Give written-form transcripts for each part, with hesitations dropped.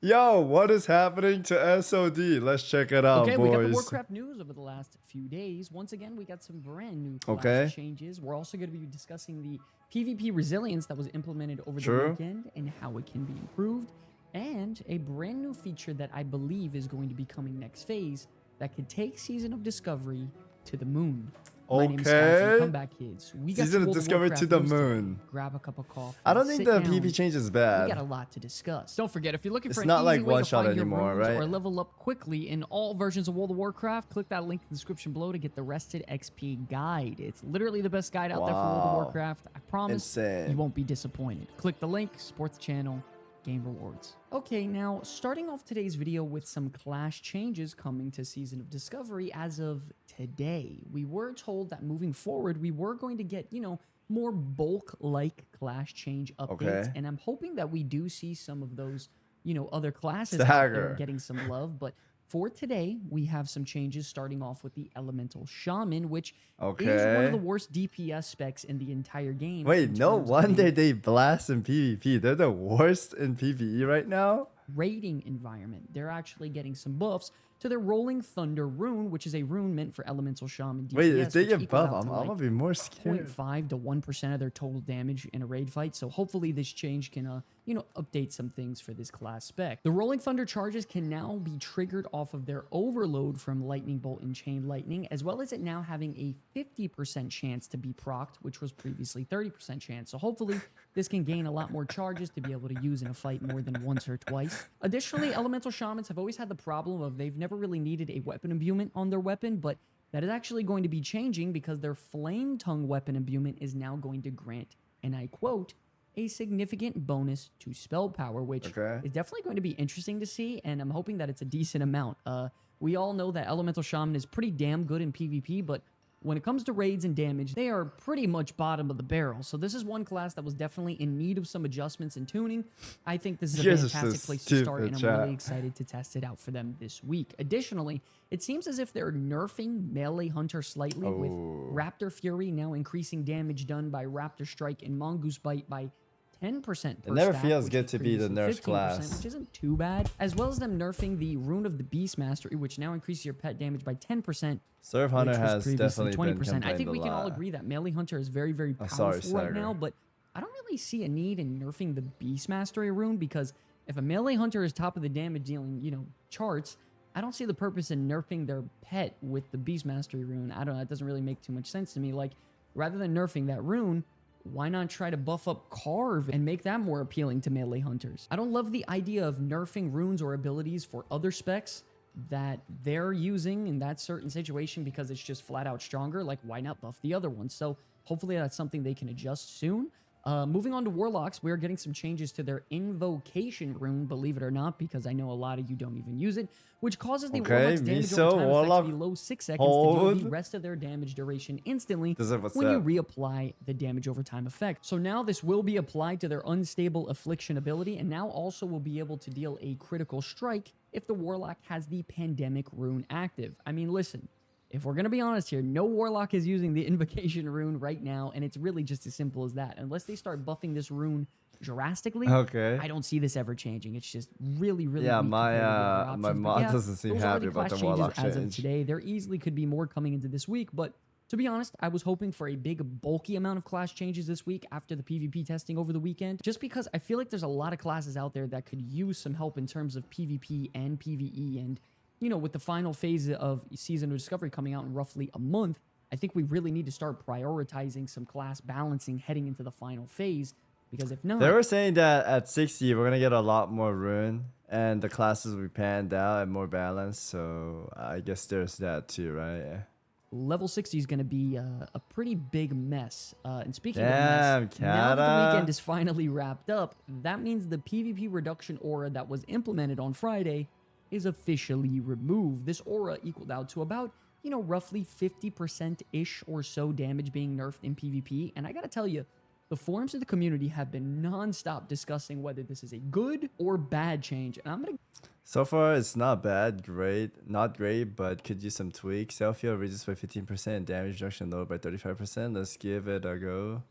Yo, what is happening to SoD? Let's check it out, Okay, boys. we got the Warcraft news over the last few days. Once again, we got some brand new class Okay. changes. We're also going to be discussing the PvP resilience that was implemented over the True. weekend and how it can be improved, and a brand new feature that I believe is going to be coming next phase that could take Season of Discovery to the moon. My name is Scout from Okay. Comeback Kids. We got Season of World Discovery to Warcraft the news today. moon. Grab a cup of coffee. I don't think sit the down. PvP change is We bad. got a lot to discuss. Don't forget, if you're looking for It's an not easy like way one to shot find your anymore, runes right? or level up quickly in all versions of World of Warcraft, click that link in the description below to get the Rested XP guide. It's literally the best guide out there for World of Wow. Warcraft. I promise Insane. you won't be disappointed. Click the link, support the channel, game rewards. Okay, now starting off today's video with some class changes coming to Season of Discovery as of today. We were told that moving forward, we were going to get, more bulk-like class change updates, Okay. and I'm hoping that we do see some of those, other classes out there Stagger. getting some love. But for today, we have some changes starting off with the Elemental Shaman, which is one Okay. of the worst DPS specs in the entire game. Wait, in no terms of wonder a they blast in PvP. They're the worst in PvE right now. raiding environment. They're actually getting some buffs to their Rolling Thunder rune, which is a rune meant for Elemental Shaman DPS. Wait, if they which get equal buff, out I'm to, gonna be more scared. 0.5 to 1% of their total damage in a raid fight. So hopefully this change can, update some things for this class spec. The Rolling Thunder charges can now be triggered off of their overload from Lightning Bolt and Chain Lightning, as well as it now having a 50% chance to be procced, which was previously 30% chance. So hopefully this can gain a lot more charges to be able to use in a fight more than once or twice. Additionally, Elemental Shamans have always had the problem of they've never really needed a weapon imbuement on their weapon, but that is actually going to be changing because their Flame Tongue weapon imbuement is now going to grant, and I quote, a significant bonus to spell power, which is definitely going to be interesting to see, and I'm hoping that it's a decent amount. We all know that Elemental Shaman is pretty damn good in PvP, but when it comes to raids and damage, they are pretty much bottom of the barrel. So this is one class that was definitely in need of some adjustments and tuning. I think this is a fantastic place to start, and I'm really excited to test it out for them this week. Additionally, it seems as if they're nerfing Melee Hunter slightly, with Raptor Fury now increasing damage done by Raptor Strike and Mongoose Bite by 10% per It never stack, feels which good was to be the previously nerf 15%, class. which isn't too bad, as well as them nerfing the Rune of the Beast Mastery, which now increases your pet damage by 10%. Serve Hunter which was has previously definitely 20%. been complained I think we a can all lot. agree that Melee Hunter is very, very powerful sorry, right Sagar. now, but I don't really see a need in nerfing the Beast Mastery rune, because if a Melee Hunter is top of the damage dealing, charts, I don't see the purpose in nerfing their pet with the Beast Mastery rune. I don't know, it doesn't really make too much sense to me. Like, rather than nerfing that rune, why not try to buff up Carve and make that more appealing to melee hunters? I don't love the idea of nerfing runes or abilities for other specs that they're using in that certain situation because it's just flat out stronger. Like, why not buff the other ones? So hopefully that's something they can adjust soon. Moving on to Warlocks, we're getting some changes to their Invocation rune, believe it or not, because I know a lot of you don't even use it, which causes the Warlock's damage over time effect to be low 6 seconds to deal the rest of their damage duration instantly when you reapply the damage over time effect. So now this will be applied to their Unstable Affliction ability, and now also will be able to deal a critical strike if the Warlock has the Pandemic rune active. I mean, listen, if we're going to be honest here, no Warlock is using the Invocation rune right now, and it's really just as simple as that. Unless they start buffing this rune drastically, I don't see this ever changing. It's just really, really weak my mom doesn't seem happy about the Warlock change. As of today, there easily could be more coming into this week, but to be honest, I was hoping for a big, bulky amount of class changes this week after the PvP testing over the weekend, just because I feel like there's a lot of classes out there that could use some help in terms of PvP and PvE, and with the final phase of Season of Discovery coming out in roughly a month, I think we really need to start prioritizing some class balancing heading into the final phase, because if not... They were saying that at 60, we're going to get a lot more rune, and the classes will be panned out and more balanced, so I guess there's that too, right? Level 60 is going to be a pretty big mess. And speaking of mess, now that the weekend is finally wrapped up, that means the PvP reduction aura that was implemented on Friday is officially removed. This aura equaled out to about, roughly 50%-ish or so damage being nerfed in PvP. And I gotta tell you, the forums of the community have been non-stop discussing whether this is a good or bad change. And I'm gonna... So far, it's not bad, not great, but could use some tweaks. Self-heal reduced by 15% and damage reduction lowered by 35%. Let's give it a go.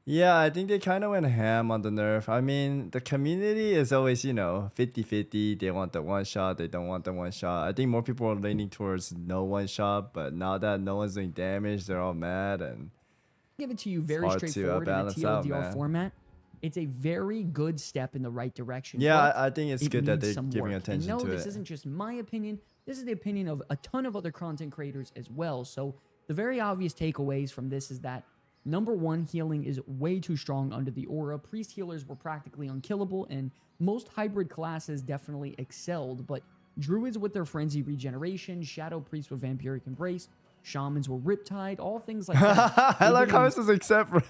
Yeah, I think they kind of went ham on the nerf. I mean, the community is always, 50-50. They want the one shot, they don't want the one shot. I think more people are leaning towards no one shot, but now that no one's doing damage, they're all mad, and Give it to you it's very hard to straightforward in a balance out, TLDR man. format. It's a very good step in the right direction. Yeah, but I think it's it good that needs they're some giving work. And attention no, to this it. isn't just my opinion. This is the opinion of a ton of other content creators as well. So the very obvious takeaways from this is that number one, healing is way too strong under the aura. Priest healers were practically unkillable, and most hybrid classes definitely excelled. But druids with their frenzy regeneration, shadow priests with vampiric embrace, shamans were riptide, all things like that. I They like did how an this is except for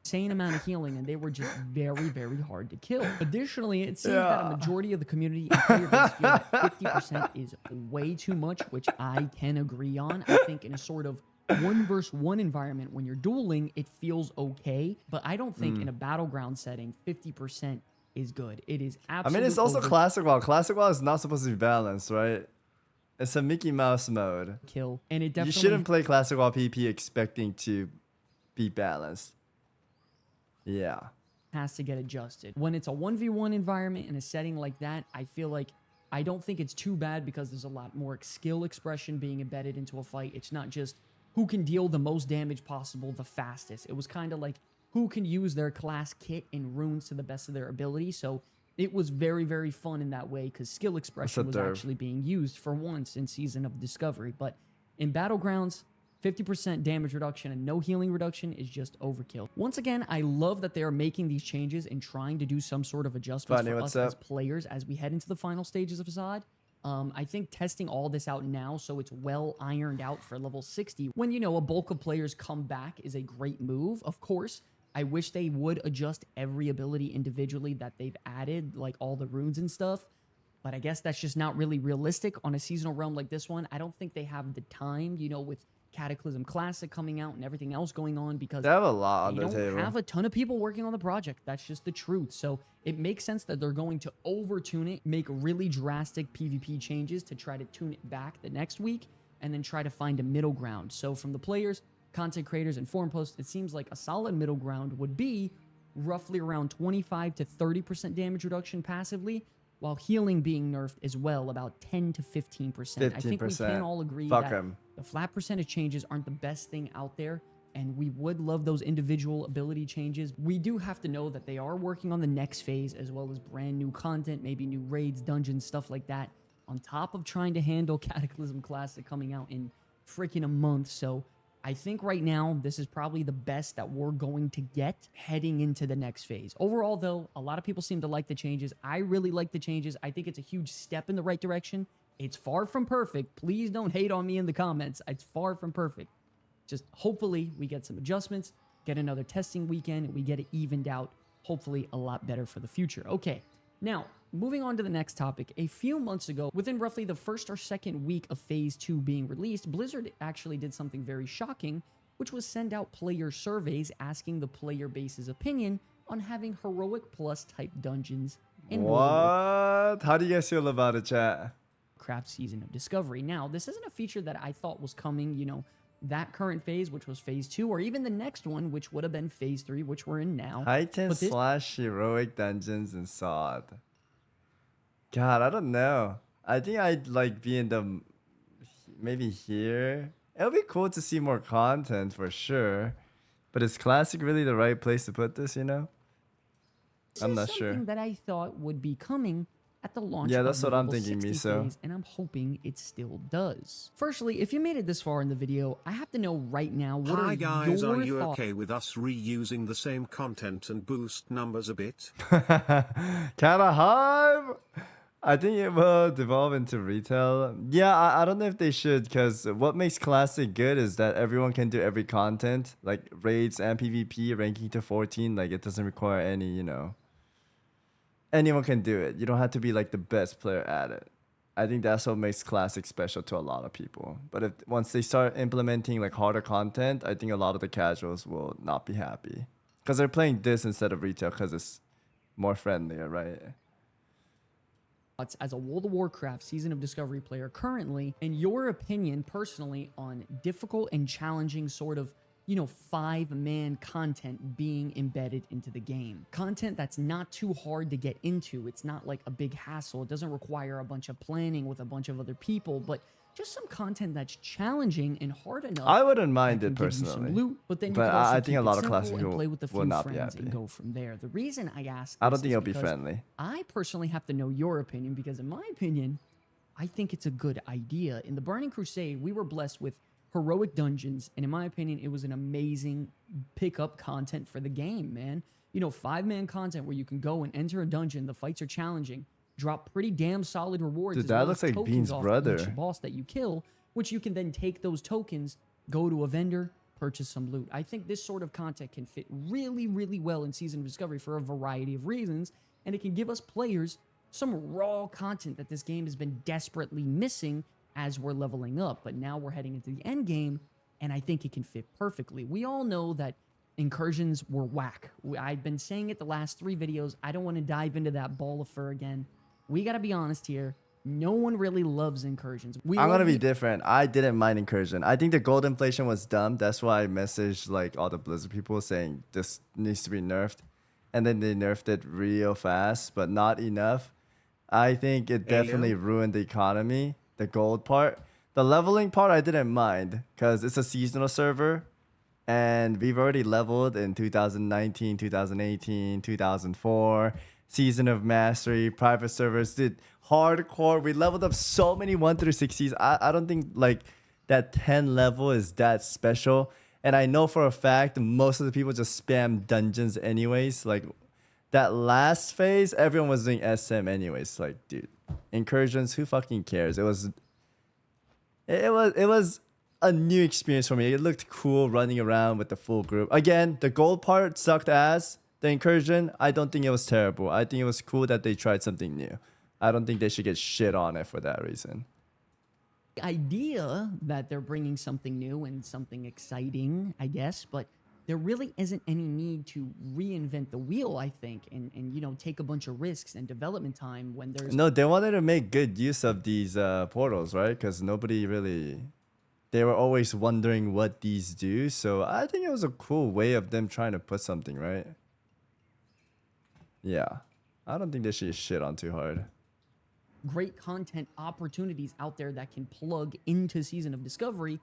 insane amount of healing, and they were just very, very hard to kill. Additionally, it seems that a majority of the community and player base feel that 50% is way too much, which I can agree on. I think in a sort of 1v1 environment, when you're dueling, it feels okay, but I don't think in a battleground setting, 50% is good. It is I absolutely. mean, it's also Classic WoW. Classic WoW is not supposed to be balanced, right? It's a Mickey Mouse mode. Kill, and it definitely You shouldn't play Classic WoW PvP expecting to be balanced. Yeah. has to get adjusted. When it's a 1v1 environment in a setting like that, I feel like I don't think it's too bad because there's a lot more skill expression being embedded into a fight. It's not just who can deal the most damage possible the fastest. It was kind of like who can use their class kit and runes to the best of their ability. So it was very, very fun in that way because skill expression was actually being used for once in Season of Discovery. But in Battlegrounds, 50% damage reduction and no healing reduction is just overkill. Once again, I love that they are making these changes and trying to do some sort of adjustments for us as players as we head into the final stages of SoD. I think testing all this out now so it's well ironed out for level 60 when, a bulk of players come back is a great move. Of course, I wish they would adjust every ability individually that they've added, like all the runes and stuff. But I guess that's just not really realistic on a seasonal realm like this one. I don't think they have the time, with Cataclysm Classic coming out and everything else going on because they have a lot on the table. They don't have a ton of people working on the project. That's just the truth. So it makes sense that they're going to overtune it, make really drastic PvP changes to try to tune it back the next week, and then try to find a middle ground. So from the players, content creators, and forum posts, it seems like a solid middle ground would be roughly around 25 to 30% damage reduction passively, while healing being nerfed as well, about 10 to 15%. I think we can all agree that the flat percentage changes aren't the best thing out there, and we would love those individual ability changes. We do have to know that they are working on the next phase, as well as brand new content, maybe new raids, dungeons, stuff like that, on top of trying to handle Cataclysm Classic coming out in freaking a month. So I think right now, this is probably the best that we're going to get heading into the next phase. Overall, though, a lot of people seem to like the changes. I really like the changes. I think it's a huge step in the right direction. It's far from perfect. Please don't hate on me in the comments. It's far from perfect. Just hopefully we get some adjustments, get another testing weekend, and we get it evened out, hopefully a lot better for the future. Okay, now, moving on to the next topic. A few months ago, within roughly the first or second week of Phase 2 being released, Blizzard actually did something very shocking, which was send out player surveys asking the player base's opinion on having Heroic Plus type dungeons in What? How do you guys feel about it, chat? Craft Season of Discovery. Now, this isn't a feature that I thought was coming, that current phase, which was Phase 2, or even the next one, which would have been Phase 3, which we're in now. Titan / Heroic Dungeons in SoD. God, I don't know. I think I'd like be in the maybe here. It'll be cool to see more content for sure. But is Classic really the right place to put this, I'm not sure. Something that I thought would be coming at the launch. Yeah, that's of the what I'm thinking, Miso. Phase, and I'm hoping it still does. Firstly, if you made it this far in the video, I have to know right now, what Hi guys, are you thoughts? okay with us reusing the same content and boost numbers a bit? Kinda hype. I think it will devolve into retail. Yeah, I don't know if they should, because what makes Classic good is that everyone can do every content, like raids and PvP, ranking to 14. Like, it doesn't require any, anyone can do it. You don't have to be like the best player at it. I think that's what makes Classic special to a lot of people. But once they start implementing like harder content, I think a lot of the casuals will not be happy, because they're playing this instead of retail because it's more friendlier, right? As a World of Warcraft Season of Discovery player currently, and your opinion personally on difficult and challenging sort of 5-man content being embedded into the game. Content that's not too hard to get into. It's not like a big hassle. It doesn't require a bunch of planning with a bunch of other people, but just some content that's challenging and hard enough. I wouldn't mind that it can give you some personally. loot, but then you But can also I think keep a lot it of simple classic and people play with a will few not be friends and happy. go from there. The reason I ask I this don't think is it'll be because friendly. I personally have to know your opinion, because in my opinion, I think it's a good idea. In the Burning Crusade, we were blessed with heroic dungeons, and in my opinion, it was an amazing pickup content for the game, man. 5-man content where you can go and enter a dungeon, the fights are challenging, drop pretty damn solid rewards. Dude, as that well looks as like tokens Bean's off brother. each boss that you kill, which you can then take those tokens, go to a vendor, purchase some loot. I think this sort of content can fit really, really well in Season of Discovery for a variety of reasons, and it can give us players some raw content that this game has been desperately missing as we're leveling up. But now we're heading into the end game, and I think it can fit perfectly. We all know that incursions were whack. I've been saying it the last 3 videos. I don't want to dive into that ball of fur again. We got to be honest here. No one really loves incursions. I'm gonna be different. I didn't mind incursion. I think the gold inflation was dumb. That's why I messaged like all the Blizzard people saying this needs to be nerfed, and then they nerfed it real fast, but not enough. I think it definitely ruined the economy. The gold part, the leveling part, I didn't mind because it's a seasonal server, and we've already leveled in 2019, 2018, 2004. Season of Mastery, private servers, did hardcore. We leveled up so many 1 through 60s. I don't think like that 10 level is that special. And I know for a fact most of the people just spam dungeons anyways. Like that last phase, everyone was doing SM anyways. Like, dude, incursions, who fucking cares? It was a new experience for me. It looked cool running around with the full group. Again, the gold part sucked ass. The incursion, I don't think it was terrible. I think it was cool that they tried something new. I don't think they should get shit on it for that reason. The idea that they're bringing something new and something exciting, I guess, but there really isn't any need to reinvent the wheel, I think, and take a bunch of risks and development time when there's... No, they wanted to make good use of these portals, right? Because nobody really... They were always wondering what these do. So I think it was a cool way of them trying to put something, right? Yeah, I don't think they should shit on too hard. Great content opportunities out there that can plug into Season of Discovery,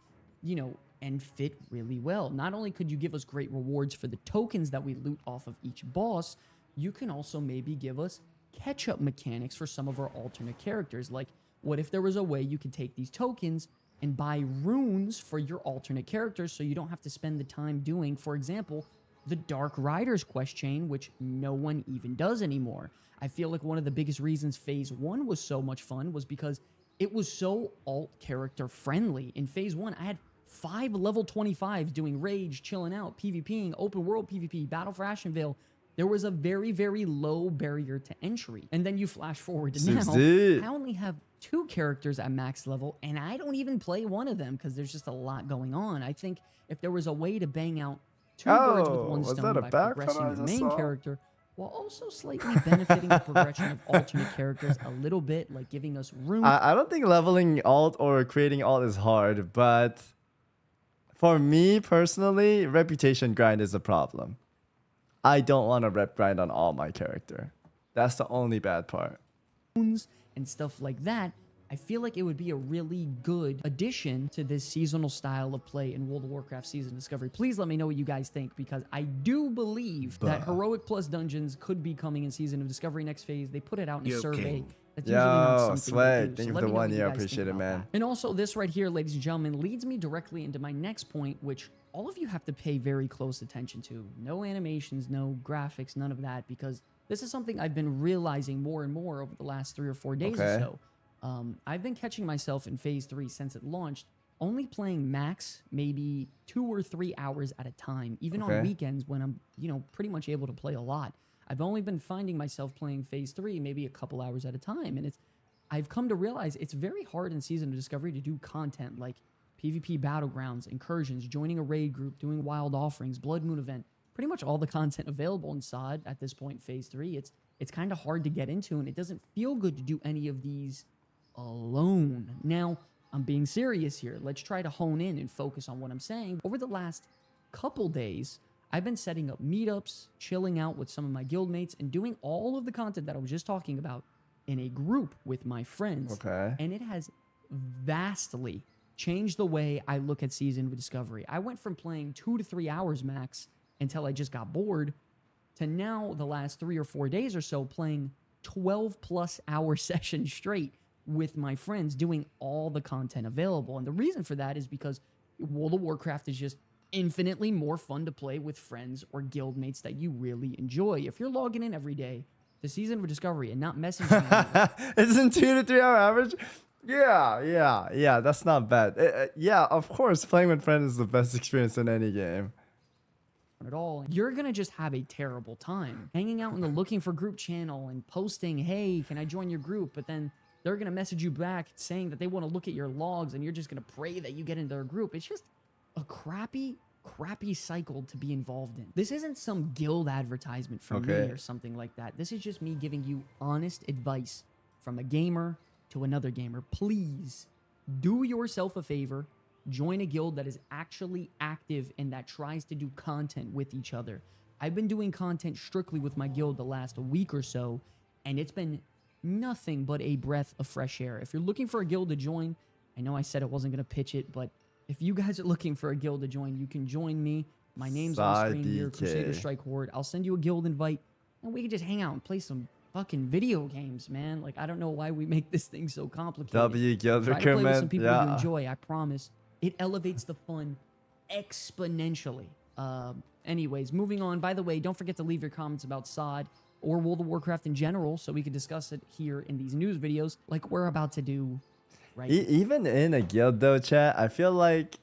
and fit really well. Not only could you give us great rewards for the tokens that we loot off of each boss, you can also maybe give us catch-up mechanics for some of our alternate characters. Like, what if there was a way you could take these tokens and buy runes for your alternate characters so you don't have to spend the time doing, for example, the Dark Riders quest chain, which no one even does anymore. I feel like one of the biggest reasons Phase 1 was so much fun was because it was so alt character friendly. In Phase 1, I had 5 level 25s doing rage, chilling out, PvPing, open world PvP, Battle for Ashenvale. There was a very, very low barrier to entry. And then you flash forward to now, I only have 2 characters at max level, and I don't even play one of them because there's just a lot going on. I think if there was a way to bang out 2 birds with one stone by progressing your main character, while also slightly benefiting the progression of alternate characters a little bit, like giving us room. I don't think leveling alt or creating alt is hard, but for me personally, reputation grind is a problem. I don't want to rep grind on all my character. That's the only bad part. And stuff like that. I feel like it would be a really good addition to this seasonal style of play in World of Warcraft Season Discovery. Please let me know what you guys think, because I do believe that Heroic Plus dungeons could be coming in Season of Discovery next phase. They put it out in a survey. That's usually not something Sweat. do. Thank you So for the 1 year. I guys think appreciate it, about man. that. And also this right here, ladies and gentlemen, leads me directly into my next point, which all of you have to pay very close attention to. No animations, no graphics, none of that, because this is something I've been realizing more and more over the last 3 or 4 days or so. I've been catching myself in Phase 3 since it launched, only playing max maybe 2 or 3 hours at a time, even on weekends when I'm, pretty much able to play a lot. I've only been finding myself playing Phase 3 maybe a couple hours at a time, and I've come to realize it's very hard in Season of Discovery to do content like PvP battlegrounds, incursions, joining a raid group, doing wild offerings, Blood Moon event, pretty much all the content available in SoD at this point, Phase 3. It's kind of hard to get into, and it doesn't feel good to do any of these alone. Now, I'm being serious here. Let's try to hone in and focus on what I'm saying. Over the last couple days, I've been setting up meetups, chilling out with some of my guildmates, and doing all of the content that I was just talking about in a group with my friends. Okay. And it has vastly changed the way I look at Season of Discovery. I went from playing 2 to 3 hours max until I just got bored to now the last 3 or 4 days or so playing 12 plus hour sessions straight with my friends doing all the content available. And the reason for that is because World of Warcraft is just infinitely more fun to play with friends or guildmates that you really enjoy. If you're logging in every day to Season of Discovery and not messaging anyone, Isn't 2 to 3 hour average? Yeah. That's not bad. Yeah, of course, playing with friends is the best experience in any game. at all, you're gonna just have a terrible time hanging out in the looking for group channel and posting, hey, can I join your group? But then they're gonna message you back saying that they want to look at your logs, and you're just gonna pray that you get into their group. It's just a crappy cycle to be involved in. This isn't some guild advertisement from me or something like that. This is just me giving you honest advice from a gamer to another gamer. Please do yourself a favor. Join a guild that is actually active and that tries to do content with each other. I've been doing content strictly with my guild the last week or so, and it's been nothing but a breath of fresh air. If you're looking for a guild to join, I know I said I wasn't going to pitch it, but if you guys are looking for a guild to join, you can join me. My name's on screen here, Crusader Strike Horde. I'll send you a guild invite, and we can just hang out and play some fucking video games, man. Like, I don't know why we make this thing so complicated. W guild Try to play with some recommend. people you Yeah. enjoy, I promise. It elevates the fun exponentially. Anyways, moving on. By the way, don't forget to leave your comments about SoD or World of Warcraft in general so we can discuss it here in these news videos like we're about to do right now. Even in a guild though, chat, I feel like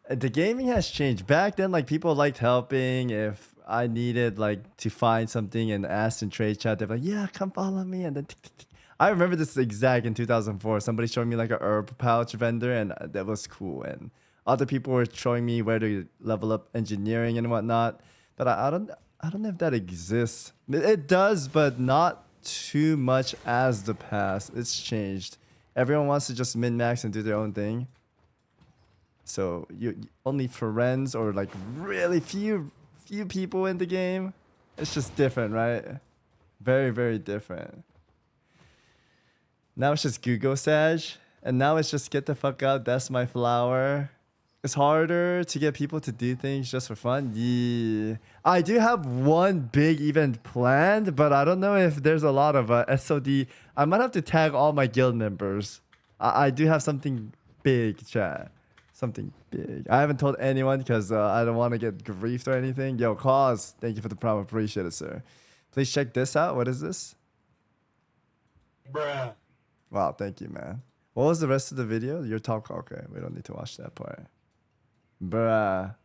the gaming has changed. Back then, like, people liked helping. If I needed like to find something and ask in trade chat, they're like, yeah, come follow me. And then tick, tick, tick. I remember this exact in 2004. Somebody showed me like a herb pouch vendor, and that was cool. And other people were showing me where to level up engineering and whatnot. But I don't know if that exists. It does, but not too much as the past. It's changed. Everyone wants to just min-max and do their own thing. So you only friends or like really few people in the game. It's just different, right? Very, very different. Now it's just Google Sag, and now it's just get the fuck out. That's my flower. It's harder to get people to do things just for fun. Yeah, I do have one big event planned, but I don't know if there's a lot of SoD. I might have to tag all my guild members. I do have something big, chat. Something big. I haven't told anyone because I don't want to get griefed or anything. Yo, Cause, thank you for the prompt. Appreciate it, sir. Please check this out. What is this? Bruh. Wow, thank you, man. What was the rest of the video? Your top call. Okay, we don't need to watch that part. Bruh.